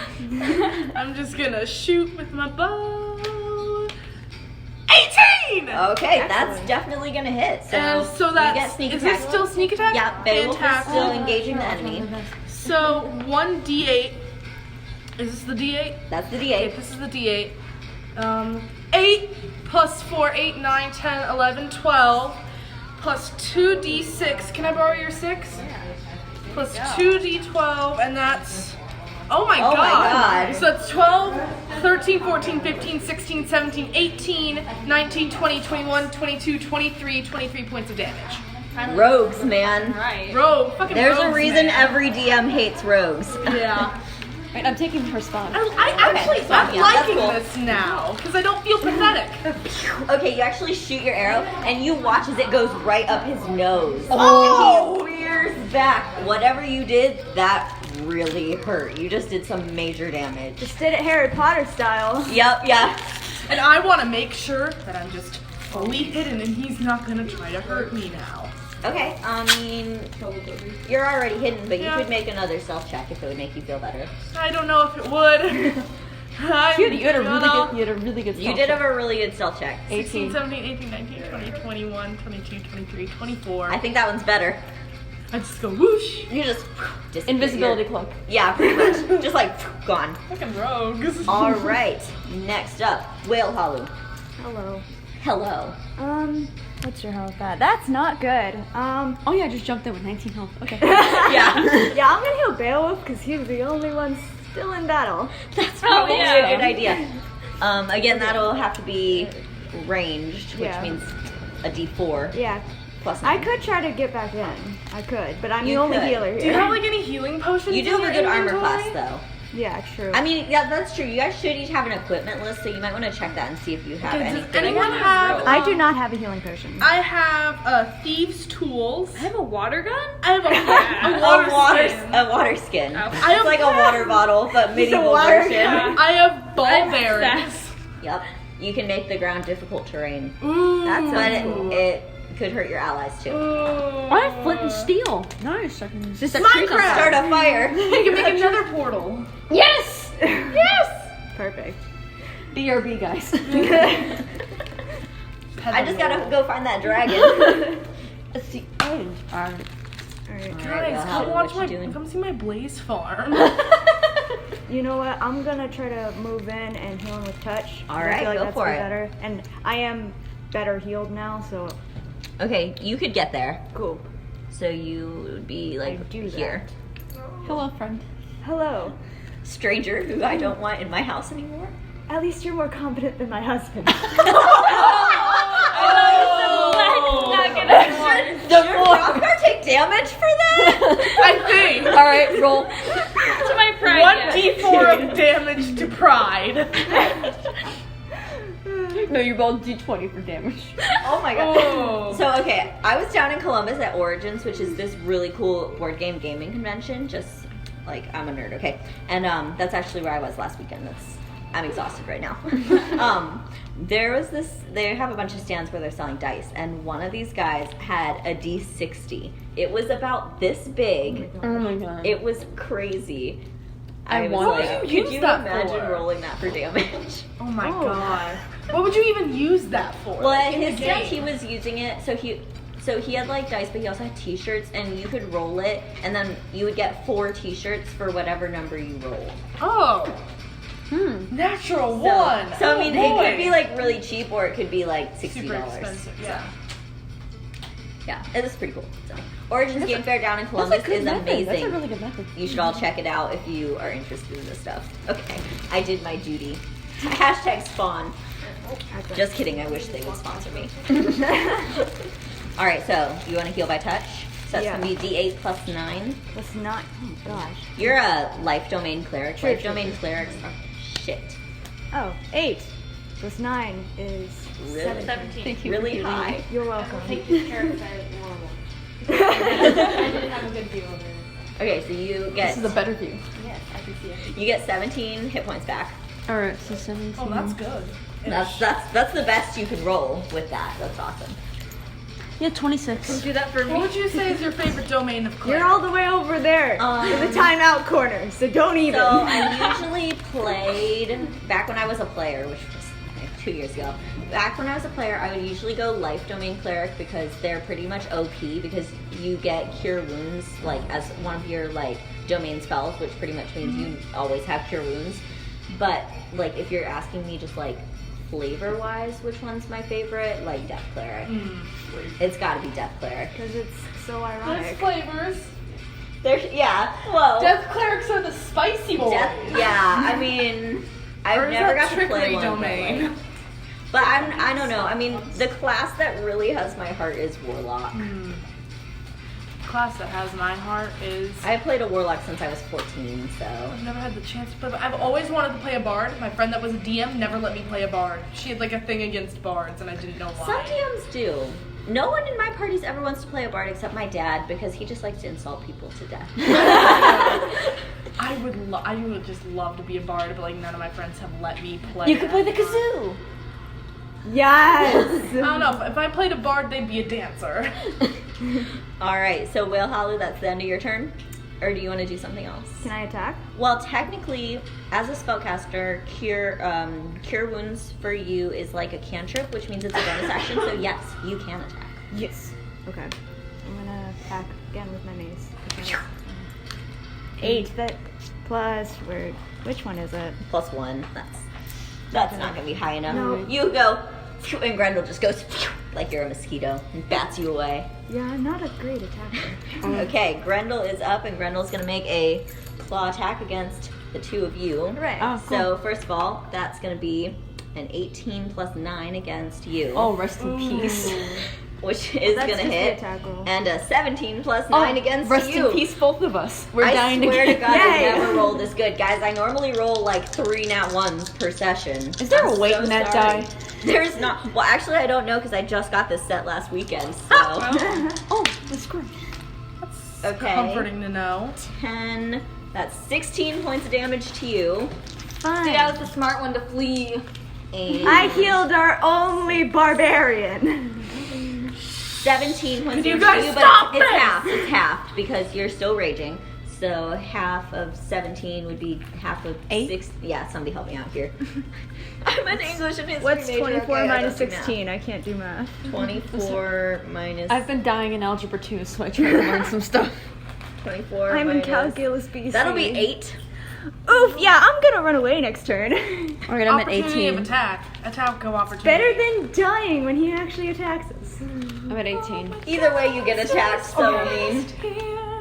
I'm just gonna shoot with my bow. 18! Okay, that's definitely gonna hit. So, And so you that's get sneak is attack. this still sneak attack? Yeah, Beowulf is Fantastic. still engaging the enemy. So 1d8. Is this the d8? That's the Okay, D8. this is the d8. 8 plus 4, 8, 9, 10, 11, 12. Plus 2d6. Can I borrow your 6? Plus 2d12, and that's. Oh my god. God. So that's 12, 13, 14, 15, 16, 17, 18, 19, 20, 21, 22, 23, 23 points of damage. Rogues, man. Right. Bro, fucking There's a rogues, reason man. every DM hates rogues. Yeah. Wait, I'm taking her spot. I'm yeah, liking that's cool. this now because I don't feel pathetic. Okay, you actually shoot your arrow, and you watch as it goes right up his nose. Oh! And he rears back. Whatever you did, that really hurt. You just did some major damage. Just did it Harry Potter style. Yep, yeah. And I want to make sure that I'm just fully hidden and he's not going to try to hurt me now. Okay, I mean, you're already hidden, but you Yeah. could make another stealth check if it would make you feel better. I don't know if it would. You had a really good You stealth did check. have a really good stealth check. 16, 17, 18, 19, 20, 21, 22, 23, 24. I think that one's better. I just go whoosh. You just disappear. Invisibility cloak. Yeah, pretty much. Just like gone. Fucking rogues. All right. Next up, Whale Hollow. Hello. Hello. What's your health at? That's not good. Oh yeah, I just jumped in with 19 health. Okay. Yeah. Yeah, I'm gonna heal Beowulf because he's the only one still in battle. That's probably yeah. a good idea. Again, that'll have to be ranged, which Yeah. means a D4 Yeah, plus I 9. could try to get back in. I could, but I'm You the only could. healer Do you here. have like any healing potions? You do in have a your good armor inventory? class, though. Yeah, true. I mean, yeah, that's true. You guys should each have an equipment list, so you might want to check that and see if you have Okay, anything. does anyone have? I do not have a healing potion. I have thieves' tools. I have a water gun? I have a skin. A water skin. Oh. It's like a water bottle, but medieval water version. gun. I have ball I'm bearings. obsessed. Yep. You can make the ground difficult terrain, Ooh. but it could hurt your allies too. I have flint and steel. Nice. I can just Minecraft. Start a fire. You can make another portal. Yes! Yes. Perfect. BRB, guys. I just gotta go find that dragon. Let's see. Alright. Alright. Alright, Guys, well, come watch what you doing? come see my blaze farm. You know what? I'm gonna try to move in and heal him with touch. All I right, feel like go that's for way it. better. And I am better healed now, so Okay, you could get there. cool. So you would be I like do here. Hello, friend. Hello. Stranger who I don't want in my house anymore. At least you're more competent than my husband. Should Rockar take damage for that? I think. Alright, roll. To my pride. One yes. D4 of damage to pride. No, you rolled D20 for damage. Oh my god. Oh. So okay, I was down in Columbus at Origins, which is this really cool board game gaming convention. Just like I'm a nerd, okay? And that's actually where I was last weekend. I'm exhausted right now. There was this. They have a bunch of stands where they're selling dice, and one of these guys had a D60. It was about this big. Oh my god. It was crazy. I was want like, that. could Use you that imagine for? rolling that for damage? Oh my god. What would you even use that for? Well, at in the his stand, game? he was using it. So he had like dice, but he also had T-shirts, and you could roll it, and then you would get 4 T-shirts for whatever number you rolled. Oh. Natural So, one. so I mean, Oh, it boy. could be like really cheap, or it could be like $60. super expensive. Yeah. Yeah, it was pretty cool. So, Origins Game Fair down in Columbus is amazing. That's a really good method. You should all check it out if you are interested in this stuff. Okay, I did my duty. Hashtag spawn. Just kidding, I wish they would sponsor me. Alright, so you want to heal by touch? So that's Yeah. going to be D8 plus 9. That's not. Oh gosh. You're a life domain cleric. Sure, Life sure, domain sure. clerics are shit. Oh, 8 plus 9 is Really? 17. Thank you. Really high. You're welcome. Take this character as normal. I didn't have a good view of it. Okay, so you get This is a better view. Yes, I can see it. you get 17 hit points back. Alright, so 17. Oh, that's good. That's the best you can roll with that. That's awesome. Yeah, 26. Do that for What me. would you say is your favorite domain of cleric? You're all the way over there in the timeout corner, so don't even. So I usually played back when I was a player, which was like 2 years ago. Back when I was a player, I would usually go life domain cleric because they're pretty much OP because you get cure wounds like as one of your like domain spells, which pretty much means you always have cure wounds. But like if you're asking me just like flavor wise, which one's my favorite? Like death cleric. It's got to be death cleric. Because it's so There's ironic. flavors. There's yeah. Whoa. Death clerics are the spicy boys. Yeah, I mean, Or I've is never that got to play trickery one. domain? But I don't know. I mean, the class that really has my heart is Warlock. Class that has my heart is. I played a Warlock since I was 14, so. I've never had the chance to play, but I've always wanted to play a bard. My friend that was a DM never let me play a bard. She had like a thing against bards, and I didn't know why. Some DMs do. No one in my parties ever wants to play a bard except my dad because he just likes to insult people to death. I would just love to be a bard, but like none of my friends have let me play. You could play the kazoo. Yes. I don't know. If I played a bard, they'd be a dancer. Alright, so Whale Hollow, that's the end of your turn? Or do you want to do something else? Can I attack? Well, technically, as a spellcaster, cure wounds for you is like a cantrip, which means it's a bonus action, so yes, you can attack. Yes. Okay. I'm gonna attack again with my mace. 8. That plus word. Which one is it? +1. That's not gonna be high enough. No. You go, and Grendel just goes like you're a mosquito and bats you away. Yeah, I'm not a great attacker. Okay, Grendel is up, and Grendel's gonna make a claw attack against the two of you. Right. Oh, cool. So first of all, that's gonna be an 18 + 9 against you. Oh, rest in peace. Which is That's gonna just the hit, attack roll. and a 17 + 9 against rest you. in peace, both of us. We're I dying swear to to God, I Yay. never roll this good, guys. I normally roll like 3 nat 1s per session. Is there I'm a weight so in that sorry. die? There's not. Well, actually, I don't know because I just got this set last weekend. So Oh, that's great. okay, Comforting to know. 10. That's 16 points of damage to you. Fine. See, I was the smart one to flee. And I healed our only barbarian. 17 points of you damage guys to you, stop but it's this? half. It's half because you're still raging. So half of 17 would be half of 8? 6. Yeah, somebody help me out here. I'm an English and history What's major. 24 okay, I minus don't do math. 16? I can't do math. 24 minus I've been dying in algebra too, so I tried to learn some stuff. 24 I'm in minus- calculus BC. That'll be 8. Oof, yeah, I'm gonna run away next turn. Alright, I'm at Opportunity 18. of attack. Attack go opportunity. Better than dying when he actually attacks us. I'm at 18. Either way, you get attacked, so I mean.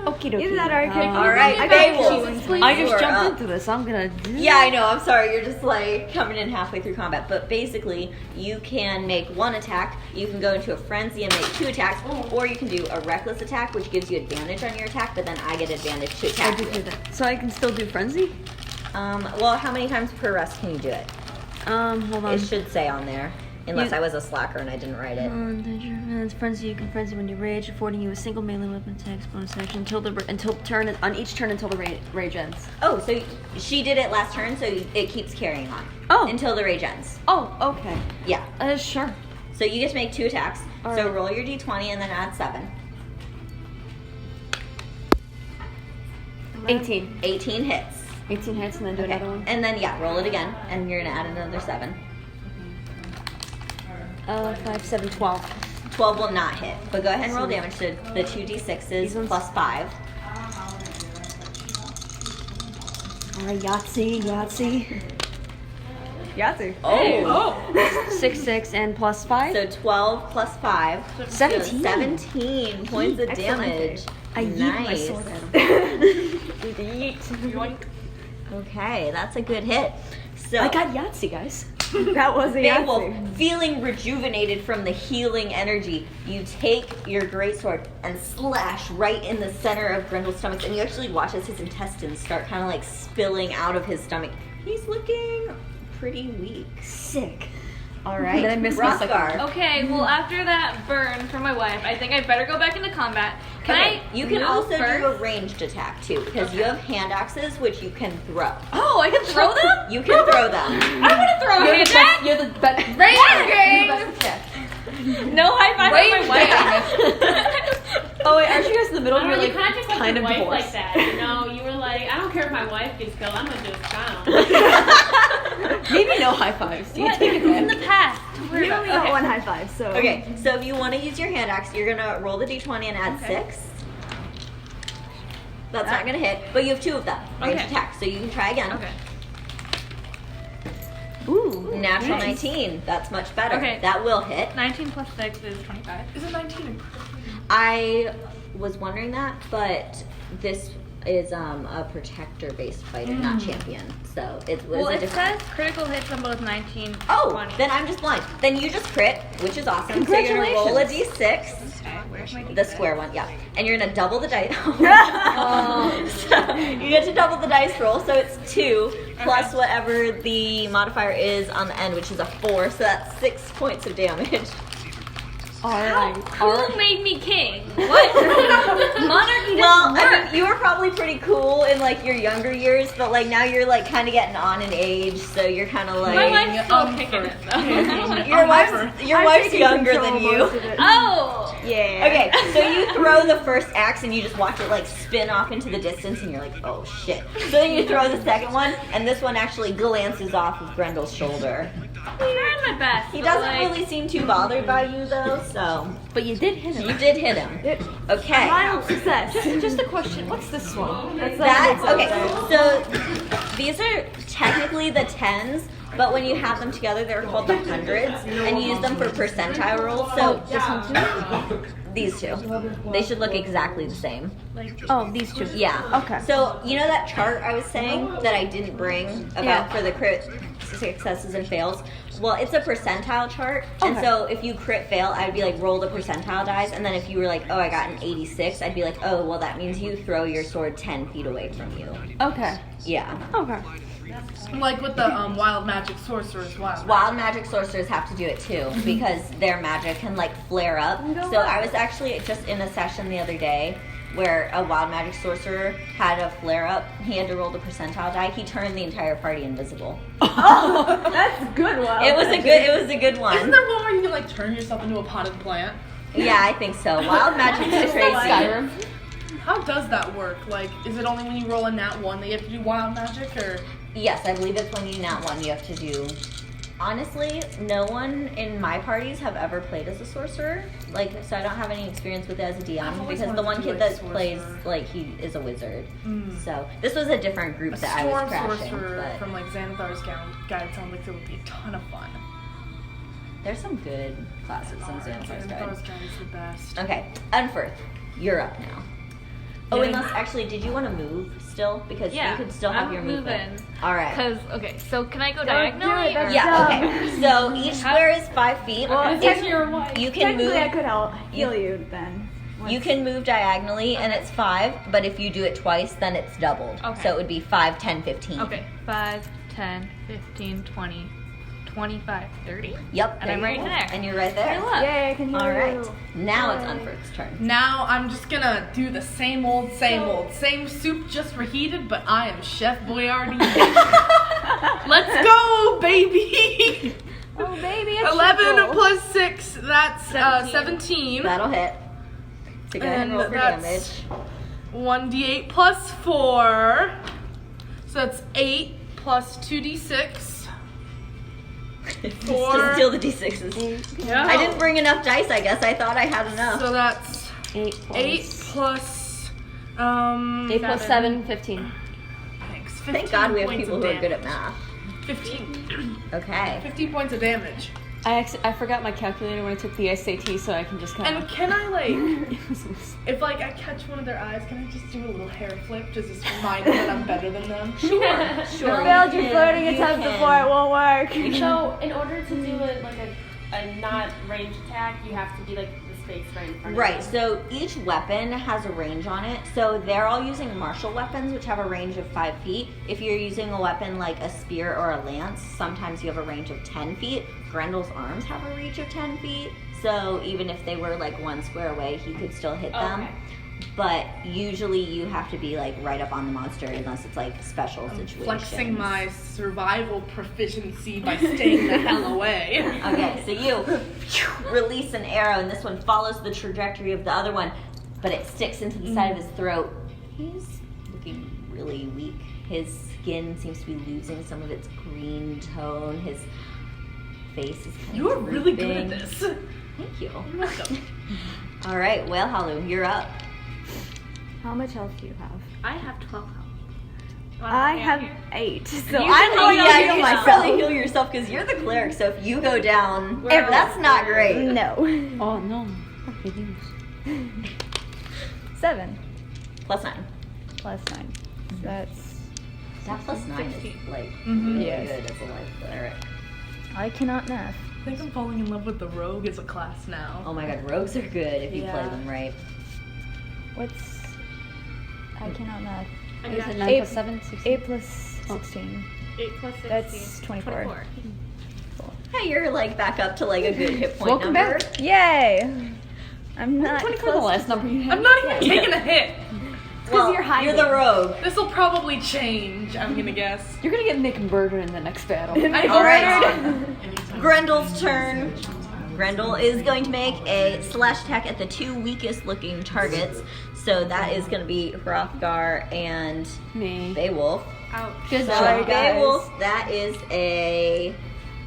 Okie dokie. Isn't that our character? Alright, I Beowulf. got I You just are jumped up. into this. I'm gonna. Yeah, I know. I'm sorry. You're just like coming in halfway through combat. But basically, you can make 1 attack. You can go into a frenzy and make 2 attacks, or you can do a reckless attack, which gives you advantage on your attack. But then I get advantage to I attack did you. do that. So I can still do frenzy? Well, how many times per rest can you do it? Hold on. It should say on there, unless You- I was a slacker and I didn't write it. It's frenzy. You can frenzy when you rage, affording you a single melee weapon attacks bonus action until turn on each turn until the rage ends. Oh, so she did it last turn, so it keeps carrying on. Oh. Until the rage ends. Oh, okay. Yeah. Sure. So you get to make 2 attacks. All So right. roll your d20 and then add 7. 18. 18 hits. 18 hits and then do Okay. another one. And then, yeah, roll it again. And you're going to add another 7. 5, 7, 12. 12 will not hit. But go ahead and roll damage. So the 2d6s These ones? plus 5. Alright, Yahtzee. Yahtzee. Oh! 6, 6, and plus 5. So 12 plus 5. 17. 17 points of damage. I yeet my Nice. sword at him. Okay, that's a good hit. So I got Yahtzee, guys. That was a Beowulf, Yahtzee. feeling rejuvenated from the healing energy, you take your greatsword and slash right in the center of Grendel's stomach, and you actually watch as his intestines start kind of like spilling out of his stomach. He's looking pretty weak. Sick. All right, Then I missed my second Hrothgar. Okay, well after that burn from my wife, I think I better go back into combat. Can Okay, I you can move also first? do a ranged attack too, because you have hand axes which you can throw. Oh, I can throw them? You can throw them. I want to throw a hand attack. You're the best. No high five with my wife. Oh wait, aren't you guys in the middle? I don't You're know, like you kind of just like kind your of wife divorced. like that, you know? You were like, I don't care if my wife gets killed, I'm gonna do it. Maybe no high fives. Do you take it In back? the past. Don't worry We about only it. got Okay. 1 high five, so. Okay, so if you want to use your hand axe, you're gonna roll the d20 and add 6. That's not gonna hit, but you have 2 of them. Ranged Okay. attack, so you can try again. Okay. Ooh. Natural Nice. 19. That's much better. Okay. That will hit. 19 plus 6 is 25. Is it 19? I was wondering that, but is a protector-based fighter, not champion. So it was Well, a it different. says critical hits on both 19 and Oh, 20. then I'm just blind. Then you just crit, which is awesome. So you're gonna roll a d6, Okay, where's my the square one, yeah, and you're gonna double the dice. So you get to double the dice roll, so it's 2 plus whatever the modifier is on the end, which is a 4. So that's 6 points of damage. Alright. Who made me king? What? Monarchy doesn't Well, work. I mean, you were probably pretty cool in like your younger years, but like now you're like kind of getting on in age, so you're kind of My like wife's still kicking it though. your wife's younger than you. Oh! Yeah. Okay, so you throw the first axe and you just watch it like spin off into the distance, and you're like, oh shit. So then you throw the second one, and this one actually glances off of Grendel's shoulder. I'm trying my best. He but, doesn't like, really seem too bothered by you though, so But you did hit him. you did hit him. Okay. Final success. Just a question. What's this one? That's That's okay. So these are technically the 10s, but when you have them together, they're called the 100s, and you use them for percentile rolls. So This one too? these two, they should look exactly the same. Oh, these two. Yeah. Okay. So you know that chart I was saying that I didn't bring about Yeah. for the crit successes and fails? Well, it's a percentile chart, and Okay. so if you crit fail, I'd be like, roll the percentile dice, and then if you were like, oh, I got an 86, I'd be like, oh, well, that means you throw your sword 10 feet away from you. Okay. Yeah. Okay. Like with the wild magic sorcerers, Wild magic sorcerers have to do it too, because their magic can like flare up. So I was actually just in a session the other day where a wild magic sorcerer had a flare up. He had to roll the percentile die. He turned the entire party invisible. That's good one. It was a good one. Isn't there one where you can like turn yourself into a potted plant? Yeah, I think so. Wild magic is crazy. Skyrim. How does that work? Like, is it only when you roll a nat 1 that you have to do wild magic, or? Yes, I believe it's when you nat one you have to do. Honestly, no one in my parties have ever played as a sorcerer. Like, so I don't have any experience with it as a I've DM always because the wanted one to kid do a that plays, sorcerer. like, he is a wizard. So this was a different group A that I was storm crashing. sorcerer But from like Xanathar's guide sounds like it would be a ton of fun. there's some good classes in Xanathar's Guide. Xanathar's guide is the best. Okay, Unferth, you're up now. Oh, unless actually, did you want to move still? Because Yeah, you could still have I'm your movement. moving. All right. Because, okay, so can I go Don't do it, diagonally? that's or- Yeah. Okay. So each square is 5 feet. Well, If technically, you can move. I could heal you then. You can move diagonally, and it's 5. But if you do it twice, then it's doubled. Okay. So it would be 5, 10, 15. Okay, 5, 10, 15, 20, 25, 30. Yep. And there I'm you right go. there. And you're right there. Hey, look. Yay, I can heal All right. you. Now it's Unferth's turn. Now I'm just gonna do the same old, same soup, just reheated, but I am Chef Boyardee. Let's go, baby! Oh, baby, it's 11 triple. plus 6, that's 17. That'll hit. So go ahead and roll for damage. that's 1d8 plus 4. So that's 8 plus 2d6. Just Four. steal the d6s. Yeah. I didn't bring enough dice, I guess. I thought I had enough. So that's 8 plus 8 plus 8 plus 7, 15. thanks, Thank 15 God we have points people of who are good damage. at math. 15. Okay. 15 points of damage. I forgot my calculator when I took the SAT, so I can just kind And of. can I like, if like I catch one of their eyes, can I just do a little hair flip to just remind them that I'm better than them? Sure. You failed your flirting attempt before, it won't work. So in order to do it like a not ranged attack, you have to be like the space right in front of Right, you. so each weapon has a range on it. So they're all using martial weapons, which have a range of 5 feet. If you're using a weapon like a spear or a lance, sometimes you have a range of 10 feet. Grendel's arms have a reach of 10 feet. So even if they were like 1 square away, he could still hit them. Okay. But usually you have to be like right up on the monster unless it's like special situations. Flexing my survival proficiency by staying the hell away. Okay, so you release an arrow, and this one follows the trajectory of the other one, but it sticks into the side of his throat. He's looking really weak. His skin seems to be losing some of its green tone. His face is kind You are of really good at drooping. this. Thank you. You're welcome. All right, well, Halu, you're up. How much health do you have? I have 12 health. I have 8, so You I'm can going heal to yeah, heal you should myself. probably heal yourself because you're the cleric. So if you go down, that's not great. No. Oh no. Okay, news. 7. +9. plus 9. So that's. That plus 9 is like Mhm. really Yes. good as a life cleric. I cannot math. I think I'm falling in love with the rogue as a class now. Oh my god, rogues are good if you play Yeah. them right. What's. I cannot math. I Is got it 9 8 plus 7? 16? 8 plus 16. 8 plus 16. That's 24. Hey, you're like back up to like a good hit point Welcome number. back. Yay! I'm not 24 the close. last number you had. I'm not even taking a hit. Well, you're hiding. You're the rogue. This will probably change, I'm gonna guess. You're gonna get Nick murdered in the next battle. I hope Alright. not. Grendel's turn. Grendel is going to make a slash attack at the two weakest looking targets. So that is going to be Hrothgar and Me. Beowulf. Ouch. Good So Sorry, job. guys. Beowulf, that is a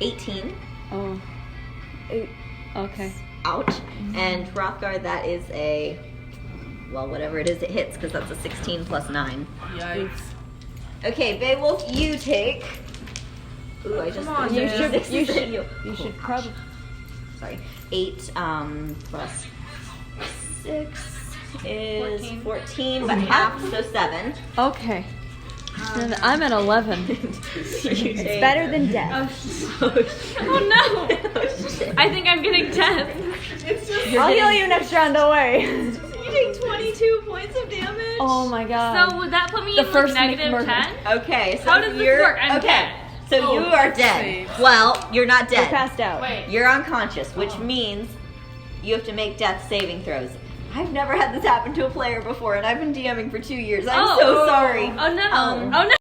18. Oh. 8. Okay. Ouch. And Hrothgar, that is a, well, whatever it is, it hits because that's a 16 plus 9. Yikes. Okay, Beowulf, you take. Ooh, I just Come on, You Jess. should. You should. You You should probably. Sorry. 8 plus 6 is 14, but half, so 7. Okay. And I'm at 11. It's better than death. Oh no! I think I'm getting death. I'll heal you next round. Don't worry. You take 22 points of damage. Oh my god. So would that put me The in like first negative murder. 10? Okay, so How does this you're work? I'm okay. dead. So Oh, you are that's dead. safe. Well, you're not You're dead. passed out. Wait. You're unconscious, which means you have to make death saving throws. I've never had this happen to a player before, and I've been DMing for 2 years. I'm Oh. so sorry. Oh no! Um, Oh no!